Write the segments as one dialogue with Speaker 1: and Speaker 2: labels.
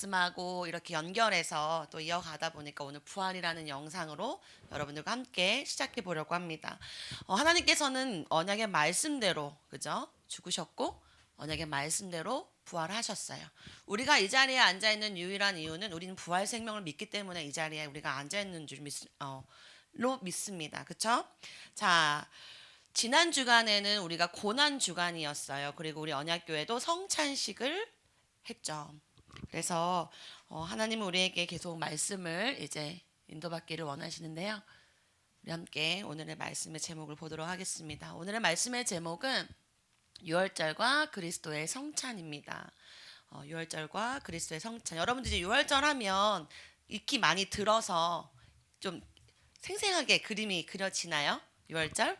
Speaker 1: 말씀하고 이렇게 연결해서 또 이어가다 보니까 오늘 부활이라는 영상으로 여러분들과 함께 시작해 보려고 합니다. 하나님께서는 언약의 말씀대로 그죠? 죽으셨고 언약의 말씀대로 부활하셨어요. 우리가 이 자리에 앉아 있는 유일한 이유는 우리는 부활 생명을 믿기 때문에 이 자리에 우리가 앉아 있는 줄 믿습니다. 그렇죠? 자, 지난 주간에는 우리가 고난 주간이었어요. 그리고 우리 언약교회도 성찬식을 했죠. 그래서 하나님은 우리에게 계속 말씀을 이제 인도받기를 원하시는데요. 우리 함께 오늘의 말씀의 제목을 보도록 하겠습니다. 오늘의 말씀의 제목은 유월절과 그리스도의 성찬입니다. 유월절과 그리스도의 성찬. 여러분들 이제 유월절 하면 익히 많이 들어서 좀 생생하게 그림이 그려지나요? 유월절?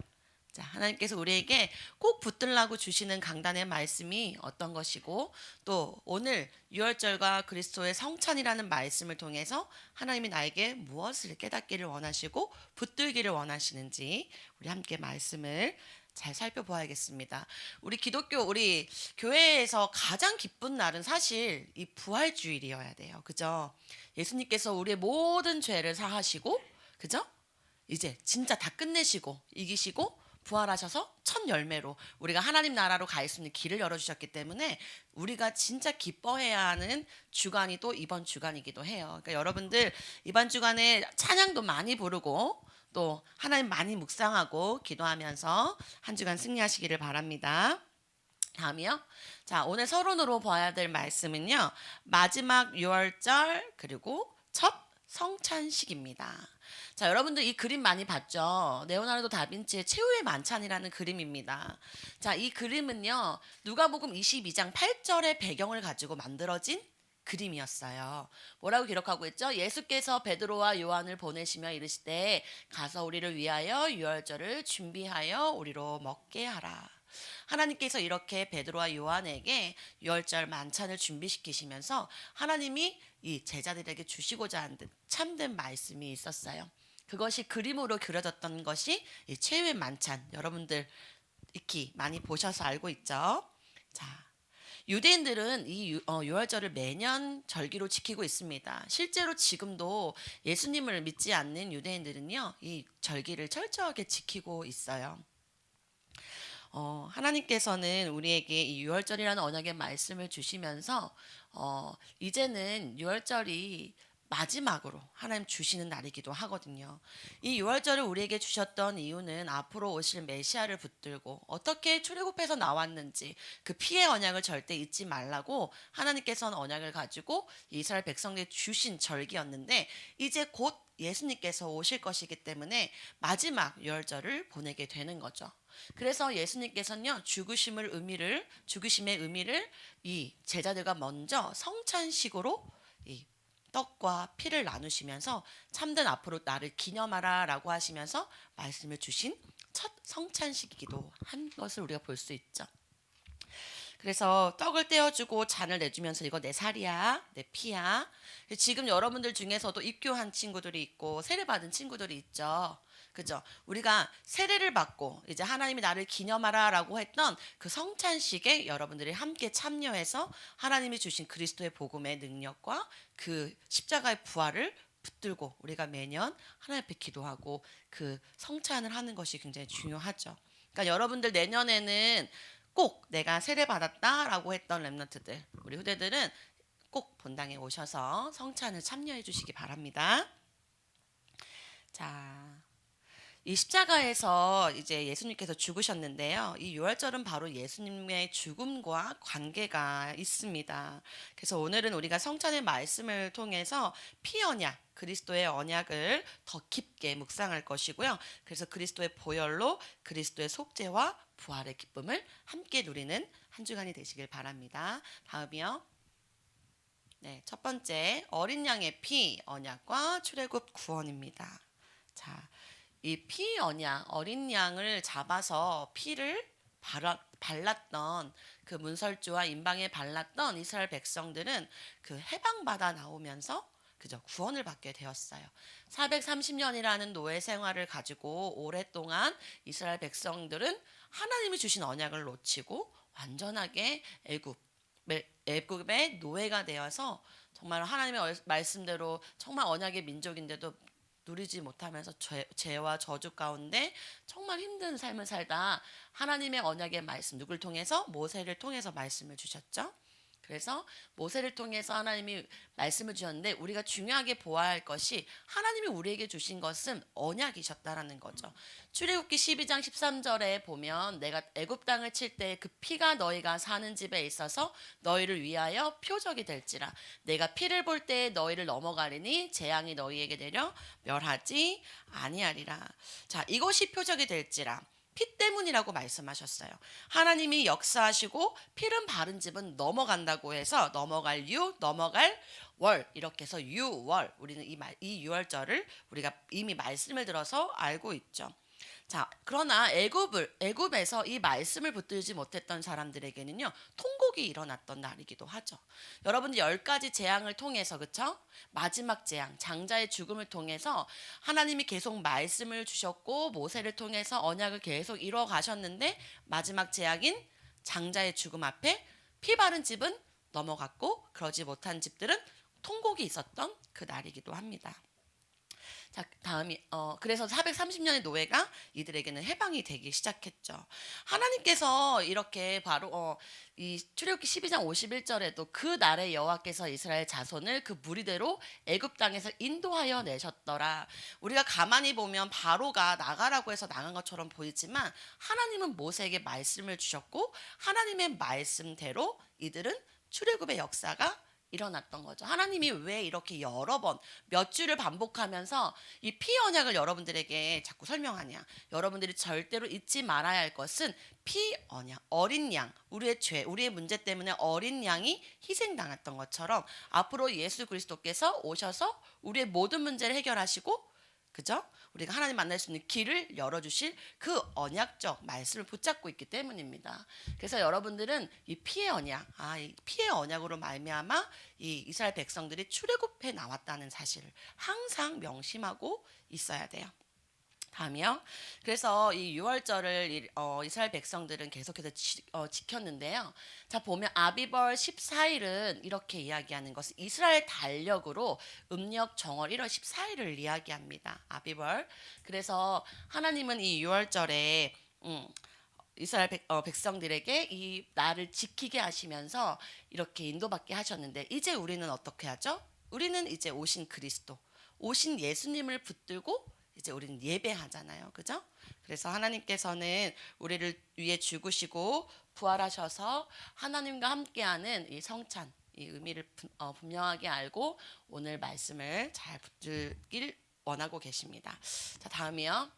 Speaker 1: 자, 하나님께서 우리에게 꼭 붙들라고 주시는 강단의 말씀이 어떤 것이고 또 오늘 유월절과 그리스도의 성찬이라는 말씀을 통해서 하나님이 나에게 무엇을 깨닫기를 원하시고 붙들기를 원하시는지 우리 함께 말씀을 잘 살펴보아야겠습니다. 우리 교회에서 가장 기쁜 날은 사실 이 부활주일이어야 돼요. 그죠? 예수님께서 우리의 모든 죄를 사하시고 그죠? 이제 진짜 다 끝내시고 이기시고 부활하셔서 첫 열매로 우리가 하나님 나라로 갈 수 있는 길을 열어주셨기 때문에 우리가 진짜 기뻐해야 하는 주간이 또 이번 주간이기도 해요. 그러니까 여러분들 이번 주간에 찬양도 많이 부르고 또 하나님 많이 묵상하고 기도하면서 한 주간 승리하시기를 바랍니다. 다음이요. 자, 오늘 서론으로 봐야 될 말씀은요. 마지막 유월절 그리고 첫 성찬식입니다. 자, 여러분들 이 그림 많이 봤죠? 레오나르도 다빈치의 최후의 만찬이라는 그림입니다. 자, 이 그림은요. 누가복음 22장 8절의 배경을 가지고 만들어진 그림이었어요. 뭐라고 기록하고 있죠? 예수께서 베드로와 요한을 보내시며 이르시되 가서 우리를 위하여 유월절을 준비하여 우리로 먹게 하라. 하나님께서 이렇게 베드로와 요한에게 유월절 만찬을 준비시키시면서 하나님이 이 제자들에게 주시고자 한 듯 참된 말씀이 있었어요. 그것이 그림으로 그려졌던 것이 이 최후의 만찬. 여러분들 익히 많이 보셔서 알고 있죠. 자, 유대인들은 이 유월절을 매년 절기로 지키고 있습니다. 실제로 지금도 예수님을 믿지 않는 유대인들은요, 이 절기를 철저하게 지키고 있어요. 하나님께서는 우리에게 이 유월절이라는 언약의 말씀을 주시면서 이제는 유월절이 마지막으로 하나님 주시는 날이기도 하거든요. 이 유월절을 우리에게 주셨던 이유는 앞으로 오실 메시아를 붙들고 어떻게 출애굽해서 나왔는지 그 피의 언약을 절대 잊지 말라고 하나님께서는 언약을 가지고 이스라엘 백성에게 주신 절기였는데 이제 곧 예수님께서 오실 것이기 때문에 마지막 유월절을 보내게 되는 거죠. 그래서 예수님께서는요 죽으심의 의미를 이 제자들과 먼저 성찬식으로 이 떡과 피를 나누시면서 참된 앞으로 나를 기념하라라고 하시면서 말씀을 주신 첫 성찬식이기도 한 것을 우리가 볼 수 있죠. 그래서 떡을 떼어주고 잔을 내주면서 이거 내 살이야, 내 피야. 지금 여러분들 중에서도 입교한 친구들이 있고 세례받은 친구들이 있죠. 그죠? 우리가 세례를 받고 이제 하나님이 나를 기념하라라고 했던 그 성찬식에 여러분들이 함께 참여해서 하나님이 주신 그리스도의 복음의 능력과 그 십자가의 부활을 붙들고 우리가 매년 하나님 앞에 기도하고 그 성찬을 하는 것이 굉장히 중요하죠. 그러니까 여러분들 내년에는 꼭 내가 세례 받았다라고 했던 렘넌트들, 우리 후대들은 꼭 본당에 오셔서 성찬을 참여해 주시기 바랍니다. 자, 이 십자가에서 이제 예수님께서 죽으셨는데요. 이 유월절은 바로 예수님의 죽음과 관계가 있습니다. 그래서 오늘은 우리가 성찬의 말씀을 통해서 피 언약, 그리스도의 언약을 더 깊게 묵상할 것이고요. 그래서 그리스도의 보혈로 그리스도의 속죄와 부활의 기쁨을 함께 누리는 한 주간이 되시길 바랍니다. 다음이요. 네, 첫 번째 어린 양의 피 언약과 출애굽 구원입니다. 자, 이 피 언약 어린 양을 잡아서 피를 발랐던 그 문설주와 임방에 발랐던 이스라엘 백성들은 그 해방받아 나오면서 그저 구원을 받게 되었어요. 430년이라는 노예 생활을 가지고 오랫동안 이스라엘 백성들은 하나님이 주신 언약을 놓치고 완전하게 애굽의 노예가 되어서 정말 하나님의 말씀대로 정말 언약의 민족인데도 누리지 못하면서 죄와 저주 가운데 정말 힘든 삶을 살다 하나님의 언약의 말씀 누굴 통해서 모세를 통해서 말씀을 주셨죠. 그래서 모세를 통해서 하나님이 말씀을 주셨는데 우리가 중요하게 보아야 할 것이 하나님이 우리에게 주신 것은 언약이셨다라는 거죠. 출애굽기 12장 13절에 보면 내가 애굽 땅을 칠 때 그 피가 너희가 사는 집에 있어서 너희를 위하여 표적이 될지라 내가 피를 볼 때 너희를 넘어가리니 재앙이 너희에게 내려 멸하지 아니하리라. 자, 이것이 표적이 될지라. 피 때문이라고 말씀하셨어요. 하나님이 역사하시고 피름 바른 집은 넘어간다고 해서 넘어갈 유, 넘어갈 월 이렇게 해서 유월 우리는 이 유월절을 우리가 이미 말씀을 들어서 알고 있죠. 자, 그러나 애굽에서 이 말씀을 붙들지 못했던 사람들에게는요 통곡이 일어났던 날이기도 하죠. 여러분들 10가지 재앙을 통해서 그쵸? 마지막 재앙 장자의 죽음을 통해서 하나님이 계속 말씀을 주셨고 모세를 통해서 언약을 계속 이루어 가셨는데 마지막 재앙인 장자의 죽음 앞에 피 바른 집은 넘어갔고 그러지 못한 집들은 통곡이 있었던 그 날이기도 합니다. 자, 다음이 그래서 430년의 노예가 이들에게는 해방이 되기 시작했죠. 하나님께서 이렇게 바로 이 출애굽기 12장 51절에도 그 날에 여호와께서 이스라엘 자손을 그 무리대로 애굽 땅에서 인도하여 내셨더라. 우리가 가만히 보면 바로가 나가라고 해서 나간 것처럼 보이지만 하나님은 모세에게 말씀을 주셨고 하나님의 말씀대로 이들은 출애굽의 역사가 일어났던 거죠. 하나님이 왜 이렇게 여러 번 몇 주를 반복하면서 이 피 언약을 여러분들에게 자꾸 설명하냐. 여러분들이 절대로 잊지 말아야 할 것은 피 언약, 어린 양, 우리의 죄, 우리의 문제 때문에 어린 양이 희생당했던 것처럼 앞으로 예수 그리스도께서 오셔서 우리의 모든 문제를 해결하시고 그죠? 우리가 하나님 만날 수 있는 길을 열어주실 그 언약적 말씀을 붙잡고 있기 때문입니다. 그래서 여러분들은 이 피의 언약, 이 피의 언약으로 말미암아 이 이스라엘 백성들이 출애굽해 나왔다는 사실을 항상 명심하고 있어야 돼요. 다음이요. 그래서 이 유월절을 이스라엘 백성들은 계속해서 지켰는데요. 자 보면 아비벌 14일은 이렇게 이야기하는 것은 이스라엘 달력으로 음력 정월 1월 14일을 이야기합니다. 아비벌. 그래서 하나님은 이 유월절에 이스라엘 백성들에게 이 날을 지키게 하시면서 이렇게 인도받게 하셨는데 이제 우리는 어떻게 하죠? 우리는 이제 오신 그리스도, 오신 예수님을 붙들고 이제 우리는 예배하잖아요. 그죠? 그래서 하나님께서는 우리를 위해 죽으시고 부활하셔서 하나님과 함께하는 이 성찬, 이 의미를 분명하게 알고 오늘 말씀을 잘 붙들길 원하고 계십니다. 자, 다음이요.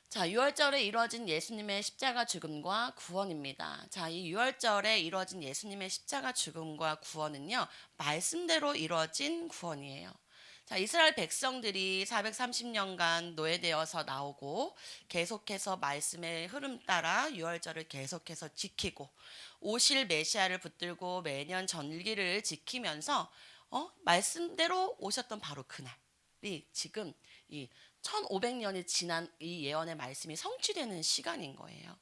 Speaker 1: 자, 유월절에 이루어진 예수님의 십자가 죽음과 구원입니다. 자, 이 유월절에 이루어진 예수님의 십자가 죽음과 구원은요, 말씀대로 이루어진 구원이에요. 자, 이스라엘 백성들이 430년간 노예되어서 나오고 계속해서 말씀의 흐름 따라 유월절을 계속해서 지키고 오실 메시아를 붙들고 매년 전기를 지키면서 말씀대로 오셨던 바로 그날이 지금 이 1500년이 지난 이 예언의 말씀이 성취되는 시간인 거예요.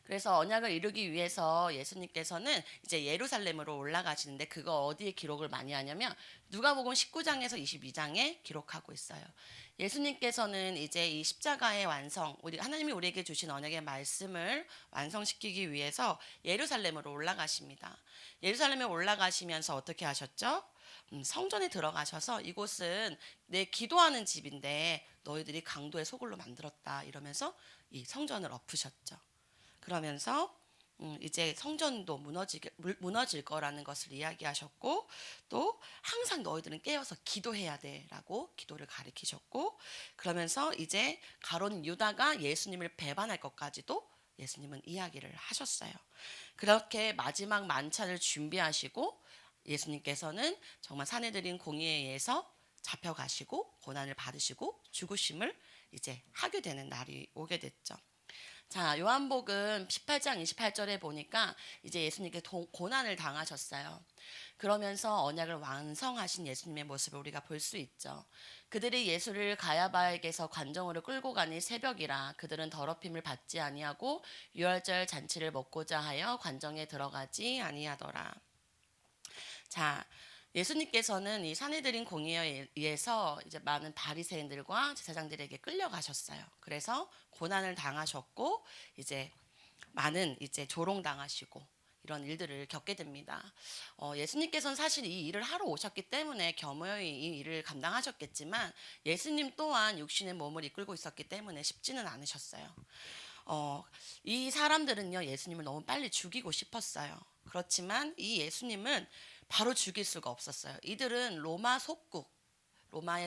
Speaker 1: 그래서 언약을 이루기 위해서 예수님께서는 이제 예루살렘으로 올라가시는데 그거 어디에 기록을 많이 하냐면 누가복음 19장에서 22장에 기록하고 있어요. 예수님께서는 이제 이 십자가의 완성, 우리 하나님이 우리에게 주신 언약의 말씀을 완성시키기 위해서 예루살렘으로 올라가십니다. 예루살렘에 올라가시면서 어떻게 하셨죠? 성전에 들어가셔서 이곳은 내 기도하는 집인데 너희들이 강도의 소굴로 만들었다 이러면서 이 성전을 엎으셨죠. 그러면서 이제 성전도 무너질 거라는 것을 이야기하셨고 또 항상 너희들은 깨어서 기도해야 돼라고 기도를 가르치셨고 그러면서 이제 가론 유다가 예수님을 배반할 것까지도 예수님은 이야기를 하셨어요. 그렇게 마지막 만찬을 준비하시고 예수님께서는 정말 사내들인 공의에 의해서 잡혀가시고 고난을 받으시고 죽으심을 이제 하게 되는 날이 오게 됐죠. 자, 요한복음 18장 28절에 보니까 이제 예수님께 고난을 당하셨어요. 그러면서 언약을 완성하신 예수님의 모습을 우리가 볼 수 있죠. 그들이 예수를 가야바에게서 관정으로 끌고 가니 새벽이라 그들은 더럽힘을 받지 아니하고 유월절 잔치를 먹고자 하여 관정에 들어가지 아니하더라. 자, 예수님께서는 이 사내들인 공의에 의해서 이제 많은 바리새인들과 제사장들에게 끌려가셨어요. 그래서 고난을 당하셨고 이제 많은 이제 조롱당하시고 이런 일들을 겪게 됩니다. 예수님께서는 사실 이 일을 하러 오셨기 때문에 겸허히 이 일을 감당하셨겠지만 예수님 또한 육신의 몸을 이끌고 있었기 때문에 쉽지는 않으셨어요. 이 사람들은요 예수님을 너무 빨리 죽이고 싶었어요. 그렇지만 이 예수님은 바로 죽일 수가 없었어요. 이들은 로마의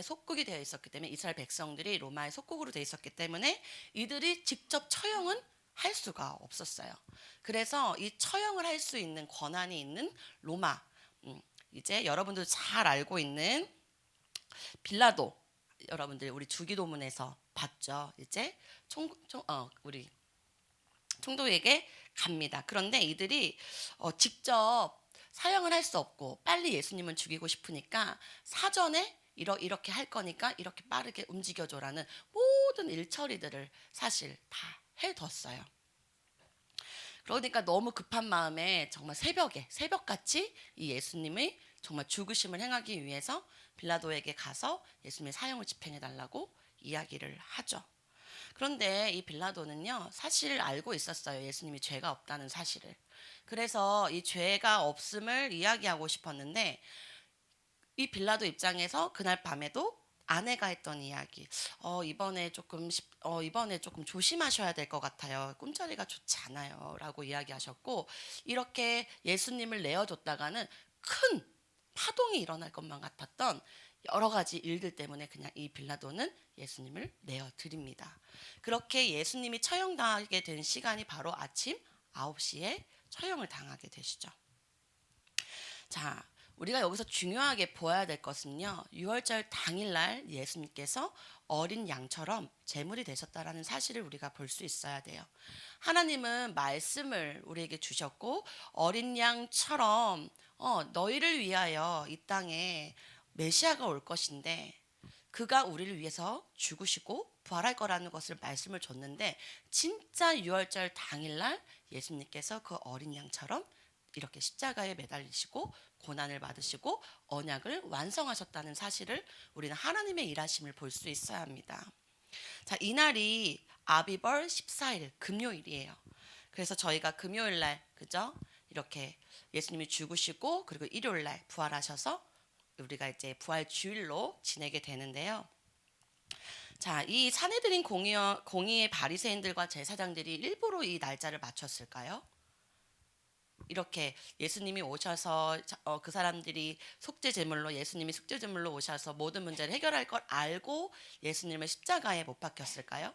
Speaker 1: 속국이 되어 있었기 때문에 이스라엘 백성들이 로마의 속국으로 되어 있었기 때문에 이들이 직접 처형은 할 수가 없었어요. 그래서 이 처형을 할 수 있는 권한이 있는 로마, 이제 여러분들 잘 알고 있는 빌라도, 여러분들 우리 주기도문에서 봤죠. 이제 우리 총독에게 갑니다. 그런데 이들이 직접 사형을 할 수 없고 빨리 예수님은 죽이고 싶으니까 사전에 이렇게 할 거니까 이렇게 빠르게 움직여줘라는 모든 일처리들을 사실 다 해뒀어요. 그러니까 너무 급한 마음에 정말 새벽같이 이 예수님의 정말 죽으심을 행하기 위해서 빌라도에게 가서 예수님의 사형을 집행해 달라고 이야기를 하죠. 그런데 이 빌라도는요 사실 알고 있었어요. 예수님이 죄가 없다는 사실을. 그래서 이 죄가 없음을 이야기하고 싶었는데 이 빌라도 입장에서 그날 밤에도 아내가 했던 이야기, 이번에 조금 조심하셔야 될 것 같아요. 꿈자리가 좋지 않아요라고 이야기하셨고, 이렇게 예수님을 내어줬다가는 큰 파동이 일어날 것만 같았던 여러 가지 일들 때문에 그냥 이 빌라도는 예수님을 내어드립니다. 그렇게 예수님이 처형당하게 된 시간이 바로 아침 9시에 처형을 당하게 되시죠. 자, 우리가 여기서 중요하게 보아야 될 것은요. 유월절 당일날 예수님께서 어린 양처럼 제물이 되셨다라는 사실을 우리가 볼 수 있어야 돼요. 하나님은 말씀을 우리에게 주셨고 어린 양처럼 너희를 위하여 이 땅에 메시아가 올 것인데 그가 우리를 위해서 죽으시고 부활할 거라는 것을 말씀을 줬는데 진짜 유월절 당일날 예수님께서 그 어린 양처럼 이렇게 십자가에 매달리시고 고난을 받으시고 언약을 완성하셨다는 사실을 우리는 하나님의 일하심을 볼 수 있어야 합니다. 자, 이날이 아비벌 14일 금요일이에요. 그래서 저희가 금요일 날 그죠? 이렇게 예수님이 죽으시고 그리고 일요일 날 부활하셔서 우리가 이제 부활 주일로 지내게 되는데요. 자, 이 사내들인 공의의 바리새인들과 제사장들이 일부러 이 날짜를 맞췄을까요? 이렇게 예수님이 오셔서 그 사람들이 예수님이 속죄 제물로 오셔서 모든 문제를 해결할 걸 알고 예수님을 십자가에 못 박혔을까요?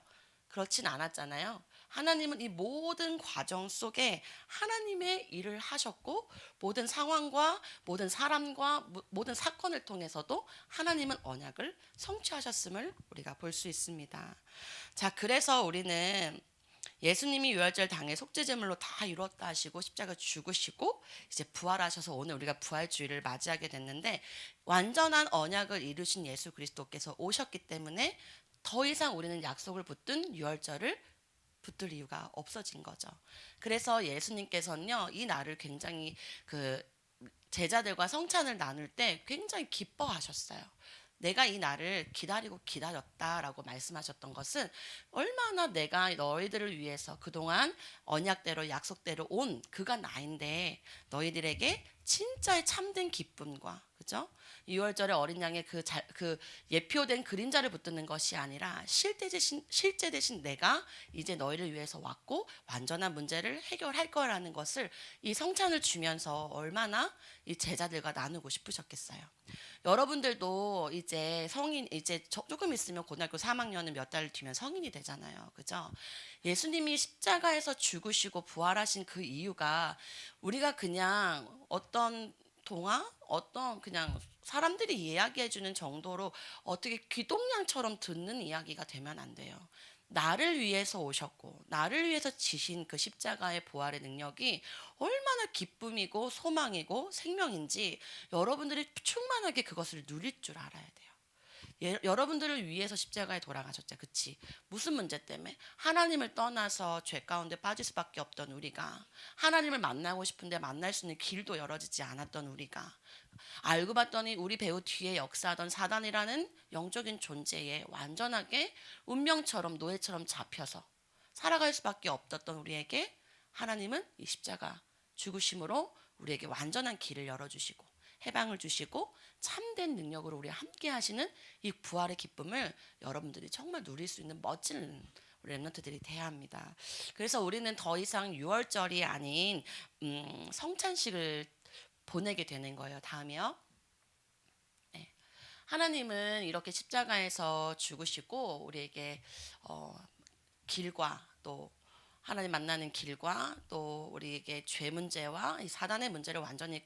Speaker 1: 그렇진 않았잖아요. 하나님은 이 모든 과정 속에 하나님의 일을 하셨고 모든 상황과 모든 사람과 모든 사건을 통해서도 하나님은 언약을 성취하셨음을 우리가 볼 수 있습니다. 자, 그래서 우리는 예수님이 유월절 당에 속죄제물로 다 이루었다 하시고 십자가 죽으시고 이제 부활하셔서 오늘 우리가 부활주일을 맞이하게 됐는데 완전한 언약을 이루신 예수 그리스도께서 오셨기 때문에 더 이상 우리는 약속을 붙든 유월절을 붙들 이유가 없어진 거죠. 그래서 예수님께서는요 이 날을 굉장히 그 제자들과 성찬을 나눌 때 굉장히 기뻐하셨어요. 내가 이 날을 기다렸다라고 말씀하셨던 것은 얼마나 내가 너희들을 위해서 그동안 언약대로 약속대로 온 그가 나인데 너희들에게 진짜의 참된 기쁨과 그죠? 6월절에 어린 양의 그 예표된 그림자를 붙드는 것이 아니라 실제 대신 내가 이제 너희를 위해서 왔고 완전한 문제를 해결할 거라는 것을 이 성찬을 주면서 얼마나 이 제자들과 나누고 싶으셨겠어요. 여러분들도 이제 조금 있으면 고등학교 3학년은 몇 달 뒤면 성인이 되잖아요. 그죠? 예수님이 십자가에서 죽으시고 부활하신 그 이유가 우리가 그냥 어떤 동화, 어떤 그냥 사람들이 이야기해 주는 정도로 어떻게 귀동냥처럼 듣는 이야기가 되면 안 돼요. 나를 위해서 오셨고 나를 위해서 지신 그 십자가의 부활의 능력이 얼마나 기쁨이고 소망이고 생명인지 여러분들이 충만하게 그것을 누릴 줄 알아야 돼요. 여러분들을 위해서 십자가에 돌아가셨죠. 그치? 무슨 문제 때문에? 하나님을 떠나서 죄 가운데 빠질 수밖에 없던 우리가, 하나님을 만나고 싶은데 만날 수 있는 길도 열어지지 않았던 우리가, 알고 봤더니 우리 배우 뒤에 역사하던 사단이라는 영적인 존재에 완전하게 운명처럼 노예처럼 잡혀서 살아갈 수밖에 없었던 우리에게 하나님은 이 십자가 죽으심으로 우리에게 완전한 길을 열어주시고 해방을 주시고 참된 능력으로 우리와 함께 하시는 이 부활의 기쁨을 여러분들이 정말 누릴 수 있는 멋진 우리 랩런트들이 돼야 합니다. 그래서 우리는 더 이상 6월절이 아닌 성찬식을 보내게 되는 거예요. 다음이요. 네. 하나님은 이렇게 십자가에서 죽으시고 우리에게 길과 또 하나님 만나는 길과 또 우리에게 죄 문제와 이 사단의 문제를 완전히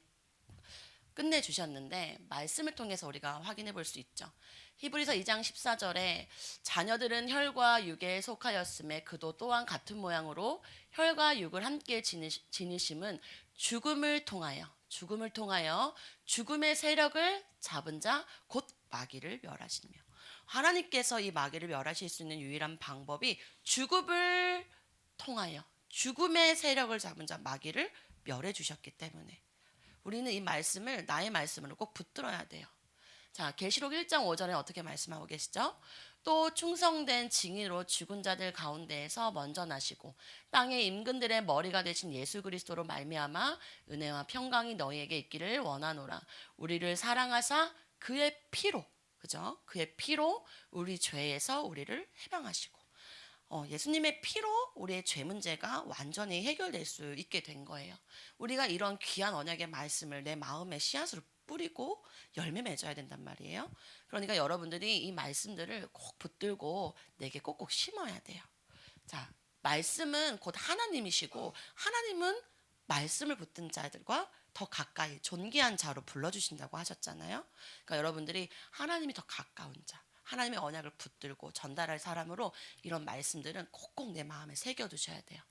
Speaker 1: 끝내주셨는데 말씀을 통해서 우리가 확인해 볼 수 있죠. 히브리서 2장 14절에 자녀들은 혈과 육에 속하였음에 그도 또한 같은 모양으로 혈과 육을 함께 지니심은 죽음을 통하여 죽음의 세력을 잡은 자 곧 마귀를 멸하시며, 하나님께서 이 마귀를 멸하실 수 있는 유일한 방법이 죽음을 통하여 죽음의 세력을 잡은 자 마귀를 멸해 주셨기 때문에 우리는 이 말씀을 나의 말씀으로 꼭 붙들어야 돼요. 자, 계시록 1장 5절에 어떻게 말씀하고 계시죠? 또 충성된 증인으로 죽은 자들 가운데에서 먼저 나시고 땅의 임금들의 머리가 되신 예수 그리스도로 말미암아 은혜와 평강이 너희에게 있기를 원하노라. 우리를 사랑하사 그의 피로, 그죠? 그의 피로 우리 죄에서 우리를 해방하시고 예수님의 피로 우리의 죄 문제가 완전히 해결될 수 있게 된 거예요. 우리가 이런 귀한 언약의 말씀을 내 마음에 씨앗으로 뿌리고 열매 맺어야 된단 말이에요. 그러니까 여러분들이 이 말씀들을 꼭 붙들고 내게 꼭꼭 심어야 돼요. 자, 말씀은 곧 하나님이시고 하나님은 말씀을 붙든 자들과 더 가까이 존귀한 자로 불러주신다고 하셨잖아요. 그러니까 여러분들이 하나님이 더 가까운 자, 하나님의 언약을 붙들고 전달할 사람으로 이런 말씀들은 꼭꼭 내 마음에 새겨두셔야 돼요.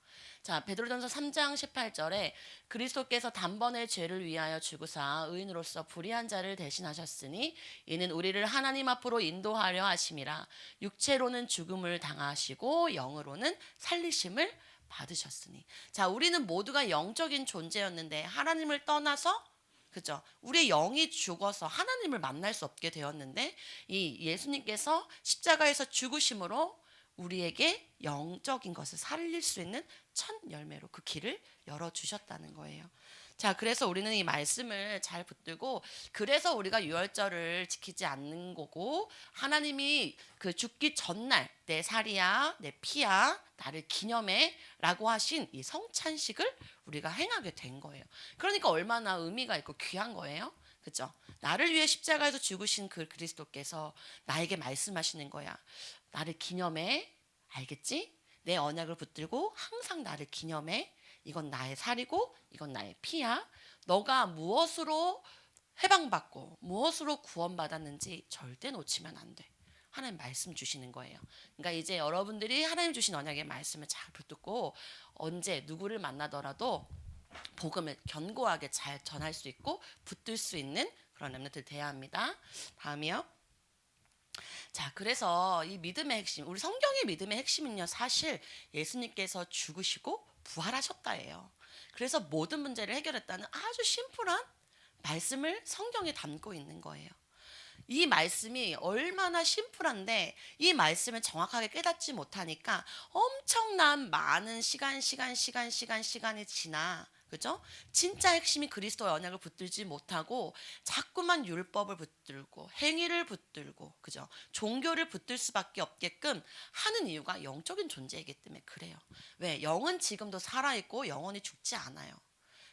Speaker 1: 자, 베드로전서 3장 18절에 그리스도께서 단번에 죄를 위하여 죽으사 의인으로서 불의한 자를 대신하셨으니 이는 우리를 하나님 앞으로 인도하려 하심이라. 육체로는 죽음을 당하시고 영으로는 살리심을 받으셨으니. 자, 우리는 모두가 영적인 존재였는데 하나님을 떠나서, 그죠? 우리의 영이 죽어서 하나님을 만날 수 없게 되었는데 이 예수님께서 십자가에서 죽으심으로 우리에게 영적인 것을 살릴 수 있는 첫 열매로 그 길을 열어주셨다는 거예요. 자, 그래서 우리는 이 말씀을 잘 붙들고, 그래서 우리가 유월절을 지키지 않는 거고, 하나님이 그 죽기 전날 내 살이야 내 피야 나를 기념해 라고 하신 이 성찬식을 우리가 행하게 된 거예요. 그러니까 얼마나 의미가 있고 귀한 거예요. 그죠? 나를 위해 십자가에서 죽으신 그 그리스도께서 나에게 말씀하시는 거야. 나를 기념해. 알겠지? 내 언약을 붙들고 항상 나를 기념해. 이건 나의 살이고 이건 나의 피야. 너가 무엇으로 해방받고 무엇으로 구원받았는지 절대 놓치면 안 돼. 하나님 말씀 주시는 거예요. 그러니까 이제 여러분들이 하나님 주신 언약의 말씀을 잘 붙들고 언제 누구를 만나더라도 복음을 견고하게 잘 전할 수 있고 붙들 수 있는 그런 렘넌트들 돼야 합니다. 다음이요. 자, 그래서 이 믿음의 핵심, 우리 성경의 믿음의 핵심은요, 사실 예수님께서 죽으시고 부활하셨다예요. 그래서 모든 문제를 해결했다는 아주 심플한 말씀을 성경에 담고 있는 거예요. 이 말씀이 얼마나 심플한데 이 말씀을 정확하게 깨닫지 못하니까 엄청난 많은 시간이 지나, 그죠? 진짜 핵심이 그리스도의 언약을 붙들지 못하고 자꾸만 율법을 붙들고 행위를 붙들고, 그죠? 종교를 붙들 수밖에 없게끔 하는 이유가 영적인 존재이기 때문에 그래요. 왜? 영은 지금도 살아있고 영원히 죽지 않아요.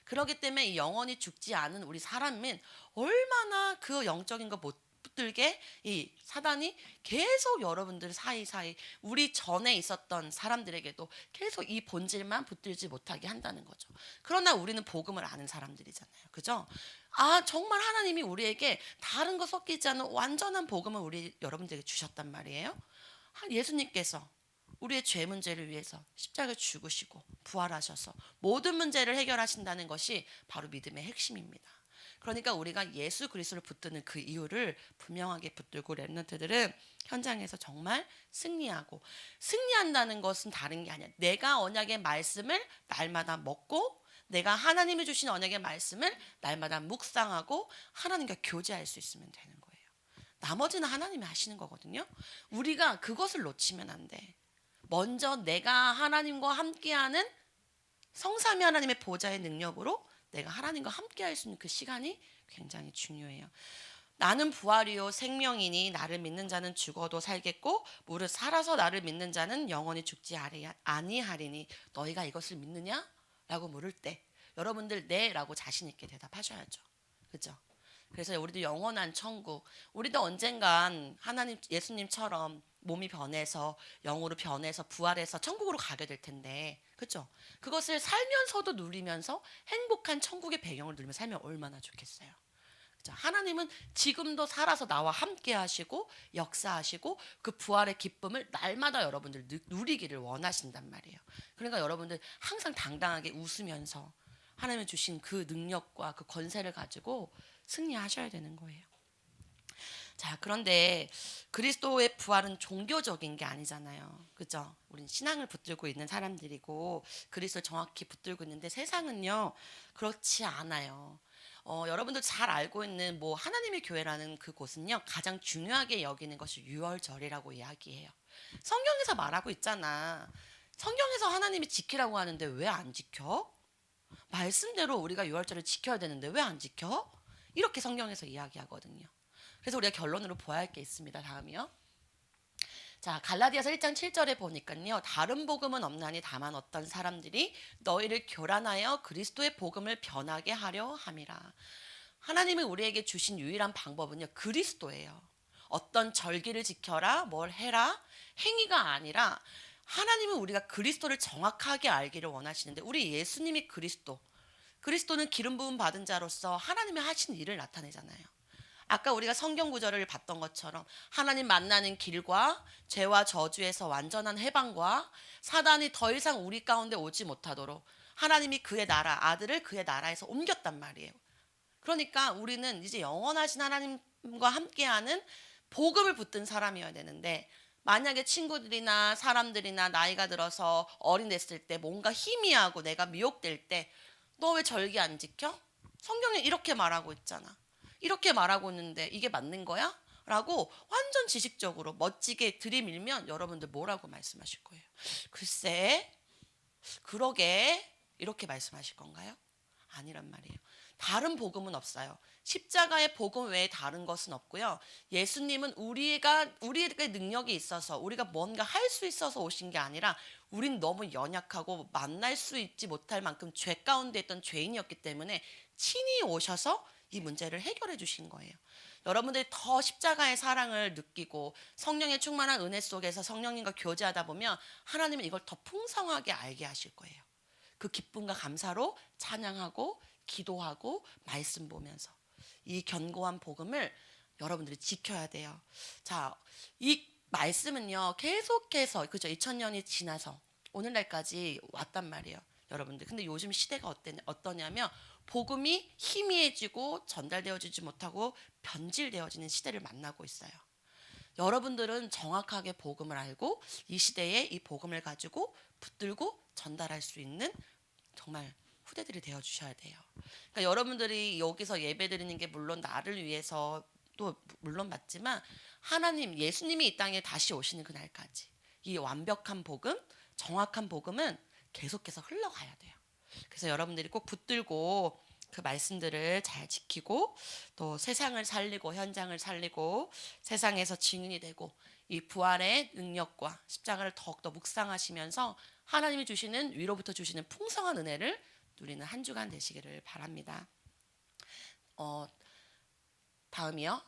Speaker 1: 그렇기 때문에 이 영원히 죽지 않은 우리 사람은 얼마나 그 영적인 거 못 붙들게 이 사단이 계속 여러분들 사이사이 우리 전에 있었던 사람들에게도 계속 이 본질만 붙들지 못하게 한다는 거죠. 그러나 우리는 복음을 아는 사람들이잖아요. 그죠? 아, 정말 하나님이 우리에게 다른 거 섞이지 않은 완전한 복음을 우리 여러분들에게 주셨단 말이에요. 예수님께서 우리의 죄 문제를 위해서 십자가에 죽으시고 부활하셔서 모든 문제를 해결하신다는 것이 바로 믿음의 핵심입니다. 그러니까 우리가 예수 그리스도를 붙드는 그 이유를 분명하게 붙들고 렘넌트들은 현장에서 정말 승리한다는 것은 다른 게 아니야. 내가 언약의 말씀을 날마다 먹고 내가 하나님이 주신 언약의 말씀을 날마다 묵상하고 하나님과 교제할 수 있으면 되는 거예요. 나머지는 하나님이 하시는 거거든요. 우리가 그것을 놓치면 안 돼. 먼저 내가 하나님과 함께하는 성삼위 하나님의 보좌의 능력으로 내가 하나님과 함께할 수 있는 그 시간이 굉장히 중요해요. 나는 부활이요 생명이니 나를 믿는 자는 죽어도 살겠고 무릇 살아서 나를 믿는 자는 영원히 죽지 아니하리니 너희가 이것을 믿느냐? 라고 물을 때 여러분들 네 라고 자신 있게 대답하셔야죠. 그죠? 그래서 우리도 영원한 천국, 우리도 언젠간 하나님 예수님처럼 몸이 변해서 영으로 변해서 부활해서 천국으로 가게 될 텐데, 그렇죠? 그것을 살면서도 누리면서 행복한 천국의 배경을 누리며 살면 얼마나 좋겠어요. 그렇죠? 하나님은 지금도 살아서 나와 함께 하시고 역사하시고 그 부활의 기쁨을 날마다 여러분들 누리기를 원하신단 말이에요. 그러니까 여러분들 항상 당당하게 웃으면서 하나님이 주신 그 능력과 그 권세를 가지고 승리하셔야 되는 거예요. 자, 그런데 그리스도의 부활은 종교적인 게 아니잖아요. 그죠? 우린 신앙을 붙들고 있는 사람들이고 그리스도를 정확히 붙들고 있는데 세상은요, 그렇지 않아요. 여러분도 잘 알고 있는 뭐 하나님의 교회라는 그 곳은요, 가장 중요하게 여기는 것이 유월절이라고 이야기해요. 성경에서 말하고 있잖아. 성경에서 하나님이 지키라고 하는데 왜 안 지켜? 말씀대로 우리가 유월절을 지켜야 되는데 왜 안 지켜? 이렇게 성경에서 이야기하거든요. 그래서 우리가 결론으로 보아야 할 게 있습니다. 다음이요. 자, 갈라디아서 1장 7절에 보니까요. 다른 복음은 없나니 다만 어떤 사람들이 너희를 교란하여 그리스도의 복음을 변하게 하려 함이라. 하나님이 우리에게 주신 유일한 방법은요. 그리스도예요. 어떤 절기를 지켜라, 뭘 해라, 행위가 아니라 하나님은 우리가 그리스도를 정확하게 알기를 원하시는데 우리 예수님이 그리스도는 기름 부음 받은 자로서 하나님이 하신 일을 나타내잖아요. 아까 우리가 성경 구절을 봤던 것처럼 하나님 만나는 길과 죄와 저주에서 완전한 해방과 사단이 더 이상 우리 가운데 오지 못하도록 하나님이 그의 나라, 아들을 그의 나라에서 옮겼단 말이에요. 그러니까 우리는 이제 영원하신 하나님과 함께하는 복음을 붙든 사람이어야 되는데 만약에 친구들이나 사람들이나 나이가 들어서 어린 됐을 때 뭔가 희미하고 내가 미혹될 때 너 왜 절기 안 지켜? 성경에 이렇게 말하고 있잖아. 이렇게 말하고 있는데 이게 맞는 거야? 라고 완전 지식적으로 멋지게 들이밀면 여러분들 뭐라고 말씀하실 거예요? 글쎄, 그러게 이렇게 말씀하실 건가요? 아니란 말이에요. 다른 복음은 없어요. 십자가의 복음 외에 다른 것은 없고요. 예수님은 우리에게 능력이 있어서 우리가 뭔가 할 수 있어서 오신 게 아니라 우린 너무 연약하고 만날 수 있지 못할 만큼 죄 가운데 있던 죄인이었기 때문에 친히 오셔서 이 문제를 해결해 주신 거예요. 여러분들이 더 십자가의 사랑을 느끼고 성령의 충만한 은혜 속에서 성령님과 교제하다 보면 하나님은 이걸 더 풍성하게 알게 하실 거예요. 그 기쁨과 감사로 찬양하고 기도하고 말씀 보면서 이 견고한 복음을 여러분들이 지켜야 돼요. 자, 이 말씀은요 계속해서 그죠 2000년이 지나서 오늘날까지 왔단 말이에요, 여러분들. 근데 요즘 시대가 어떠냐면 복음이 희미해지고 전달되어지지 못하고 변질되어지는 시대를 만나고 있어요. 여러분들은 정확하게 복음을 알고 이 시대에 이 복음을 가지고 붙들고 전달할 수 있는 정말 후대들이 되어 주셔야 돼요. 그러니까 여러분들이 여기서 예배 드리는 게 물론 나를 위해서 또 물론 맞지만 하나님 예수님이 이 땅에 다시 오시는 그날까지 이 완벽한 복음, 정확한 복음은 계속해서 흘러가야 돼요. 그래서 여러분들이 꼭 붙들고 그 말씀들을 잘 지키고 또 세상을 살리고 현장을 살리고 세상에서 증인이 되고 이 부활의 능력과 십자가를 더욱더 묵상하시면서 하나님이 주시는 위로부터 주시는 풍성한 은혜를 누리는 한 주간 되시기를 바랍니다. 다음이요.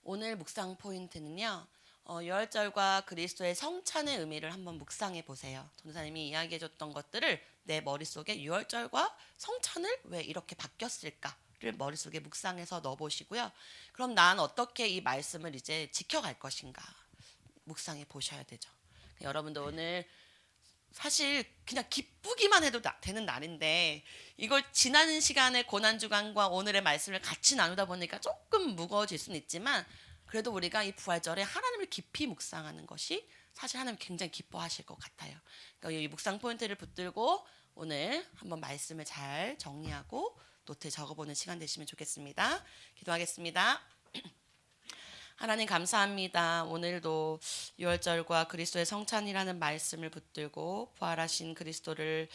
Speaker 1: 오늘 묵상 포인트는요. 유월절과 그리스도의 성찬의 의미를 한번 묵상해 보세요. 전도사님이 이야기해줬던 것들을 내 머릿속에 유월절과 성찬을 왜 이렇게 바뀌었을까를 머릿속에 묵상해서 넣어보시고요. 그럼 난 어떻게 이 말씀을 이제 지켜갈 것인가 묵상해 보셔야 되죠. 여러분도 오늘 사실 그냥 기쁘기만 해도 되는 날인데 이걸 지난 시간의 고난주간과 오늘의 말씀을 같이 나누다 보니까 조금 무거워질 수는 있지만 그래도 우리가 이 부활절에 하나님을 깊이 묵상하는 것이 사실 하나님 굉장히 기뻐하실 것 같아요. 그러니까 이 묵상 포인트를 붙들고 오늘 한번 말씀을 잘 정리하고 노트에 적어보는 시간 되시면 좋겠습니다. 기도하겠습니다. 하나님 감사합니다. 오늘도 유월절과 그리스도의 성찬이라는 말씀을 붙들고 부활하신 그리스도를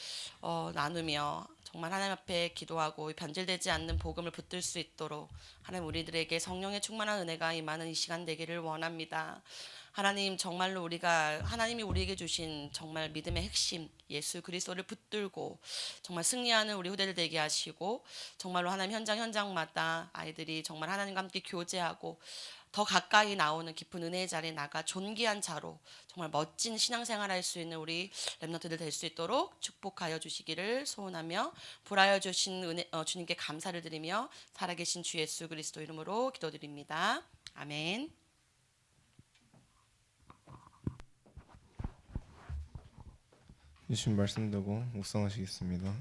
Speaker 1: 나누며 정말 하나님 앞에 기도하고 변질되지 않는 복음을 붙들 수 있도록 하나님 우리들에게 성령의 충만한 은혜가 임하는 이 시간 되기를 원합니다. 하나님 정말로 우리가 하나님이 우리에게 주신 정말 믿음의 핵심 예수 그리스도를 붙들고 정말 승리하는 우리 후대들 되게 하시고 정말로 하나님 현장마다 아이들이 정말 하나님과 함께 교제하고 더 가까이 나오는 깊은 은혜의 자리에 나가 존귀한 자로 정말 멋진 신앙생활 할 수 있는 우리 렘넌트들 될 수 있도록 축복하여 주시기를 소원하며 불하여 주신 은혜, 주님께 감사를 드리며 살아계신 주 예수 그리스도 이름으로 기도드립니다. 아멘.
Speaker 2: 주신 말씀 듣고 묵상하시겠습니다.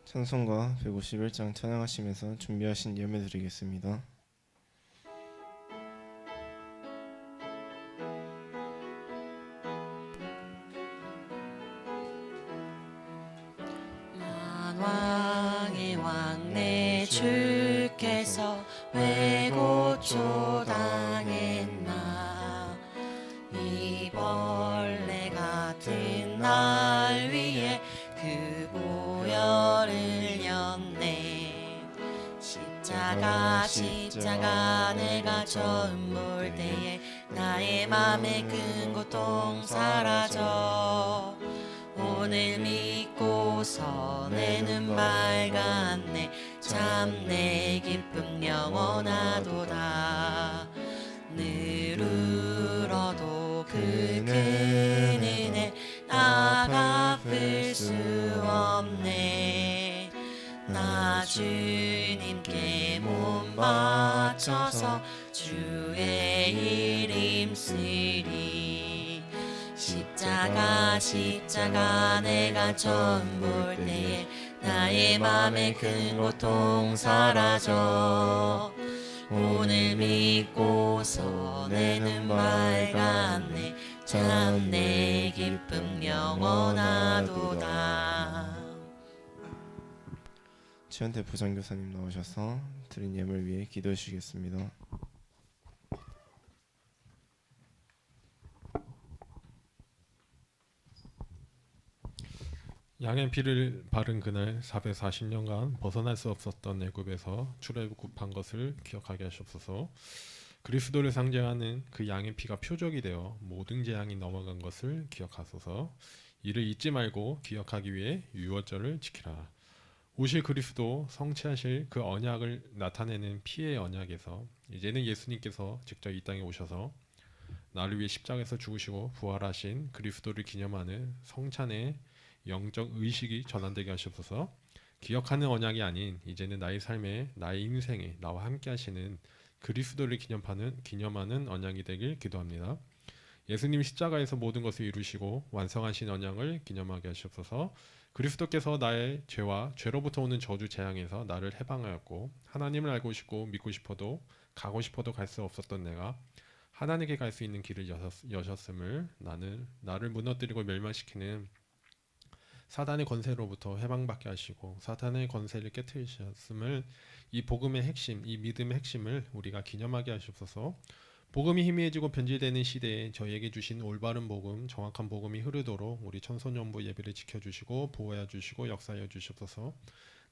Speaker 2: 찬송가 151장 찬양하시면서 준비하신 예배 드리겠습니다.
Speaker 1: 만왕의 왕 내 주께서 왜 고초당했나 이 벌레 같은 날 위에 그 보혈 십자가 내가 처음 볼 때에 나의 맘에 큰 고통 사라져 오늘 믿고서 내 눈 밝았네 참 내 기쁨 영원하도다 늘 울어도 그 큰 은혜 나 갚을 수 없네 나 주님께 몸 바쳐서 주의 이름 쓰리 십자가 내가 처음 볼 때에 나의 맘에 큰 고통 사라져 오늘 믿고서 내 눈 밝았네 참 내 기쁨 영원하도다.
Speaker 2: 지한테 부장교사님 나오셔서 드린 예물 위해 기도해 주시겠습니다.
Speaker 3: 양의 피를 바른 그날 440년간 벗어날 수 없었던 애굽에서 출애굽한 것을 기억하게 하시옵소서. 그리스도를 상징하는 그 양의 피가 표적이 되어 모든 재앙이 넘어간 것을 기억하소서. 이를 잊지 말고 기억하기 위해 유월절을 지키라. 오실 그리스도 성취하실 그 언약을 나타내는 피의 언약에서 이제는 예수님께서 직접 이 땅에 오셔서 나를 위해 십자가에서 죽으시고 부활하신 그리스도를 기념하는 성찬의 영적 의식이 전환되게 하시옵소서. 기억하는 언약이 아닌 이제는 나의 삶에 나의 인생에 나와 함께 하시는 그리스도를 기념하는 언약이 되길 기도합니다. 예수님 십자가에서 모든 것을 이루시고 완성하신 언약을 기념하게 하시옵소서. 그리스도께서 나의 죄와 죄로부터 오는 저주 재앙에서 나를 해방하였고 하나님을 알고 싶고 믿고 싶어도 가고 싶어도 갈 수 없었던 내가 하나님께 갈 수 있는 길을 여셨음을 나를 무너뜨리고 멸망시키는 사단의 권세로부터 해방받게 하시고 사탄의 권세를 깨뜨리셨음을 이 복음의 핵심, 이 믿음의 핵심을 우리가 기념하게 하시옵소서. 복음이 희미해지고 변질되는 시대에 저희에게 주신 올바른 복음, 정확한 복음이 흐르도록 우리 청소년부 예배를 지켜주시고 보호해 주시고 역사하여 주시옵소서.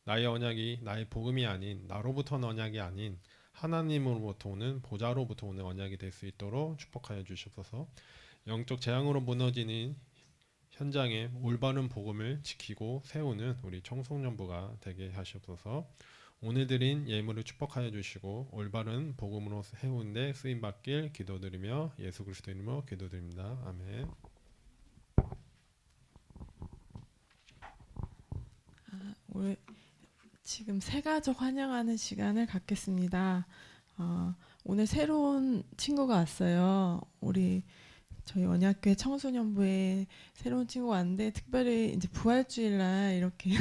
Speaker 3: 나의 언약이 나의 복음이 아닌 나로부터 언약이 아닌 하나님으로부터 오는 보좌로부터 오는 언약이 될 수 있도록 축복하여 주시옵소서. 영적 재앙으로 무너지는 현장에 올바른 복음을 지키고 세우는 우리 청소년부가 되게 하시옵소서. 오늘 드린 예물을 축복하여 주시고 올바른 복음으로 세우는 데 쓰임 받길 기도드리며 예수 그리스도 이름으로 기도드립니다. 아멘.
Speaker 4: 오늘 지금 새가족 환영하는 시간을 갖겠습니다. 오늘 새로운 친구가 왔어요. 저희 언약교회 청소년부에 새로운 친구가 왔는데 특별히 이제 부활주일날 이렇게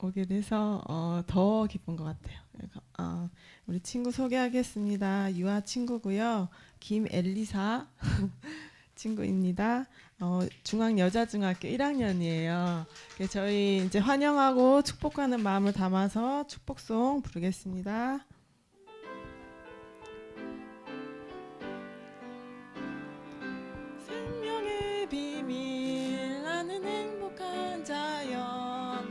Speaker 4: 오게 돼서 더 기쁜 것 같아요. 우리 친구 소개하겠습니다. 유아 친구고요. 김엘리사 친구입니다. 중앙여자중학교 1학년이에요. 저희 이제 환영하고 축복하는 마음을 담아서 축복송 부르겠습니다. 생명의 비밀 나는 행복한 자여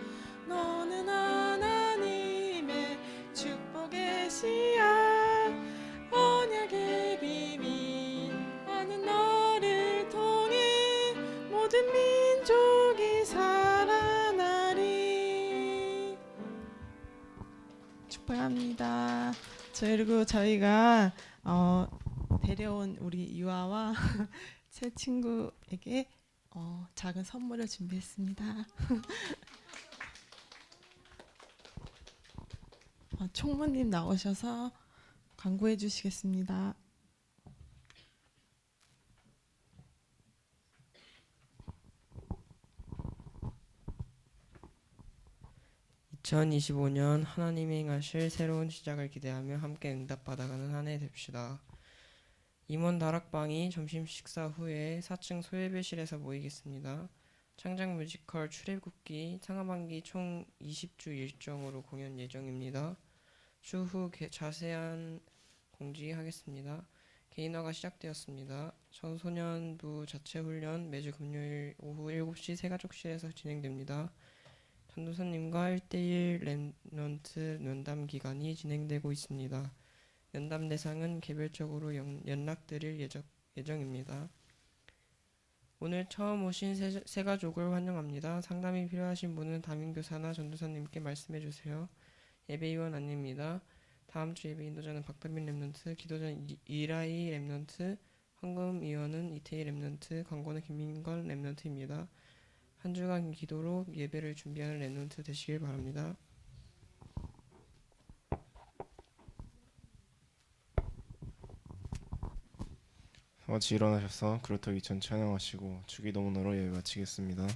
Speaker 4: 너는 하나님의 축복의 씨앗 언약의 비밀 나는 너를 통해 모든 민족이 살아나리. 축복합니다. 그리고 저희가 데려온 우리 유아와 새 친구에게 작은 선물을 준비했습니다. 총무님 나오셔서 광고해 주시겠습니다.
Speaker 5: 2025년 하나님이 행하실 새로운 시작을 기대하며 함께 응답받아가는 한 해 됩시다. 임원 다락방이 점심 식사 후에 4층 소예배실에서 모이겠습니다. 창작 뮤지컬 출애굽기 상하반기 총 20주 일정으로 공연 예정입니다. 추후 자세한 공지하겠습니다. 개인화가 시작되었습니다. 청소년부 자체 훈련 매주 금요일 오후 7시 새가족실에서 진행됩니다. 전도사님과 1대1 랩넌트 면담 기간이 진행되고 있습니다. 면담 대상은 개별적으로 연락드릴 예정입니다. 오늘 처음 오신 새 가족을 환영합니다. 상담이 필요하신 분은 담임교사나 전도사님께 말씀해 주세요. 예배위원 아닙니다. 다음 주 예배 인도자는 박다빈 랩넌트, 기도자 이라이 랩넌트, 헌금위원은 이태희 랩넌트, 광고는 김민건 랩넌트입니다. 한 주간 기도로 예배를 준비하는 랩넌트 되시길 바랍니다.
Speaker 2: 같이 일어나셔서 그루터 2000 찬양하시고 주기도문으로 예배 마치겠습니다.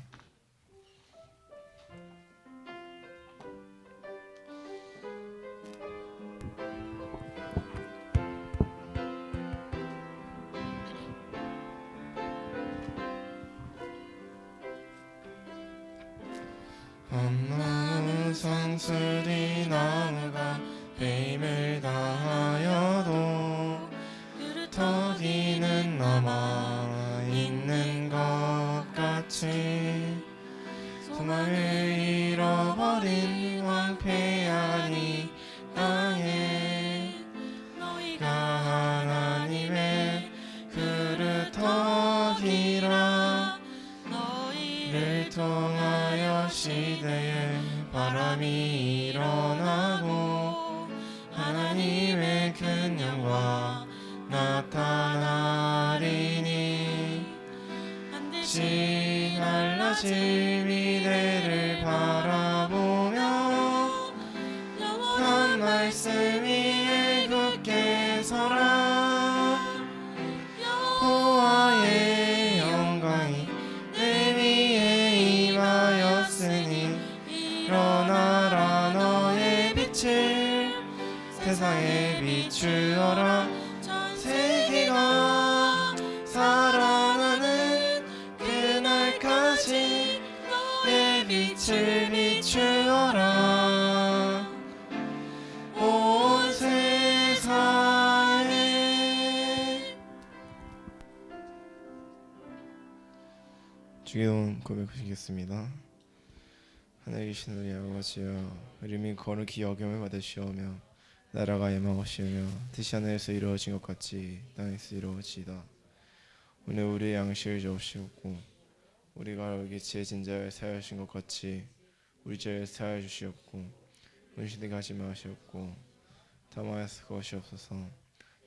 Speaker 2: 엄나무 상수리 나무가 힘을 다하여도 터기는 남아 있는 것 같이 소망을 잃어버린 황폐한 이 땅에 너희가 하나님의 그릇터기라 너희를 통하여 시대에 바람이 일어나고 하나님의 큰 영광 나타나리니 반드시 달라질 미래를 바라보며 영원한 말씀 위에 굳게 서라 여호와의 영광이 내 위에 임하였으니 일어나라 너의 빛을 세상에 비추어라 세계가 살아나는 그날까지 내 빛을 비추어라 온 세상에. 주기도문 고백하시겠습니다. 하늘에 계신 우리 아버지여 이름이 거룩히 여김을 받으시오며 나라가 예망하시며 뜻이 하늘에서 이루어진 것 같이 땅에서 이루어지이다. 오늘 우리의 양식을 주옵시고 우리가 여기 지혜진 자를 사하신 것 같이 우리 죄를 사하여 주시옵고 문신되게 하지 마시옵고 다마에서 거시옵소서.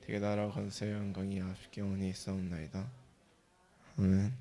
Speaker 2: 되게 나라 건세 영광이 아쉽게 오니 있사옵나이다. 아멘.